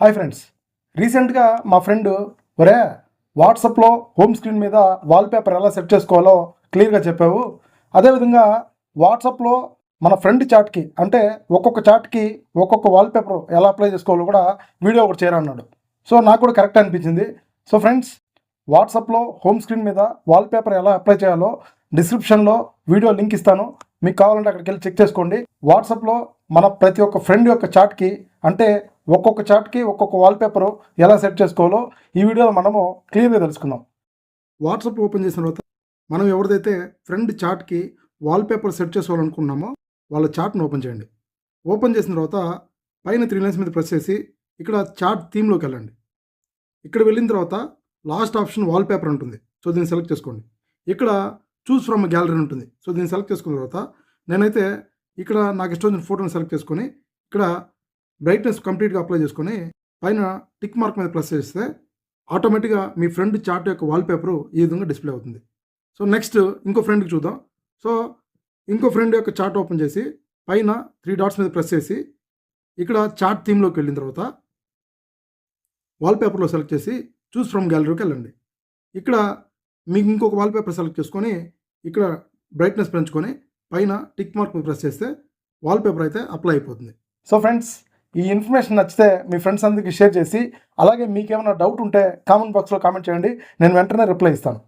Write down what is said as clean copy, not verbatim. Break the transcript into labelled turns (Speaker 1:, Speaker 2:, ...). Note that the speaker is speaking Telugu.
Speaker 1: హాయ్ ఫ్రెండ్స్, రీసెంట్గా మా ఫ్రెండ్ ఒరే వాట్సాప్లో హోమ్ స్క్రీన్ మీద వాల్పేపర్ ఎలా సెట్ చేసుకోవాలో క్లియర్గా చెప్పావు. అదేవిధంగా వాట్సాప్లో మన ఫ్రెండ్ చాట్కి అంటే ఒక్కొక్క చాట్కి ఒక్కొక్క వాల్పేపర్ ఎలా అప్లై చేసుకోవాలో కూడా వీడియో ఒకటి చేయరన్నాడు. సో నాకు కూడా కరెక్ట్ అనిపించింది. సో ఫ్రెండ్స్, వాట్సాప్లో హోమ్ స్క్రీన్ మీద వాల్పేపర్ ఎలా అప్లై చేయాలో డిస్క్రిప్షన్లో వీడియో లింక్ ఇస్తాను. మీకు కావాలంటే అక్కడికి వెళ్ళి చెక్ చేసుకోండి. వాట్సాప్లో మన ప్రతి ఒక్క ఫ్రెండ్ యొక్క చాట్కి అంటే ఒక్కొక్క చాట్కి ఒక్కొక్క వాల్పేపరు ఎలా సెట్ చేసుకోవాలో ఈ వీడియోలో మనము క్లియర్గా తెలుసుకుందాం. వాట్సాప్ ఓపెన్ చేసిన తర్వాత మనం ఎవరిదైతే ఫ్రెండ్ చాట్కి వాల్పేపర్ సెట్ చేసుకోవాలనుకున్నామో వాళ్ళ చాట్ని ఓపెన్ చేయండి. ఓపెన్ చేసిన తర్వాత పైన 3 లైన్స్ మీద ప్రెస్ చేసి ఇక్కడ చాట్ థీమ్లోకి వెళ్ళండి. ఇక్కడ వెళ్ళిన తర్వాత లాస్ట్ ఆప్షన్ వాల్పేపర్ ఉంటుంది. సో దీన్ని సెలెక్ట్ చేసుకోండి. ఇక్కడ చూస్ ఫ్రమ్ గ్యాలరీ ఉంటుంది. సో దీన్ని సెలెక్ట్ చేసుకున్న తర్వాత నేనైతే ఇక్కడ నాకు ఇష్టం వచ్చిన ఫోటోని సెలెక్ట్ చేసుకొని ఇక్కడ బ్రైట్నెస్ కంప్లీట్గా అప్లై చేసుకొని పైన టిక్ మార్క్ మీద ప్రెస్ చేస్తే ఆటోమేటిక్గా మీ ఫ్రెండ్ చాట్ యొక్క వాల్పేపరు ఈ విధంగా డిస్ప్లే అవుతుంది. సో నెక్స్ట్ ఇంకో ఫ్రెండ్కి చూద్దాం. సో ఇంకో ఫ్రెండ్ యొక్క చాట్ ఓపెన్ చేసి పైన 3 డాట్స్ మీద ప్రెస్ చేసి ఇక్కడ చాట్ థీమ్లోకి వెళ్ళిన తర్వాత వాల్పేపర్లో సెలెక్ట్ చేసి చూస్ ఫ్రమ్ గ్యాలరీకి వెళ్ళండి. ఇక్కడ మీకు ఇంకొక వాల్పేపర్ సెలెక్ట్ చేసుకొని ఇక్కడ బ్రైట్నెస్ పెంచుకొని పైన టిక్ మార్క్ మీద ప్రెస్ చేస్తే వాల్పేపర్ అయితే అప్లై అయిపోతుంది. సో ఫ్రెండ్స్, ఈ ఇన్ఫర్మేషన్ నచ్చితే మీ ఫ్రెండ్స్ అందరికీ షేర్ చేసి అలాగే మీకేమైనా డౌట్ ఉంటే కామెంట్ బాక్స్లో కామెంట్ చేయండి. నేను వెంటనే రిప్లై ఇస్తాను.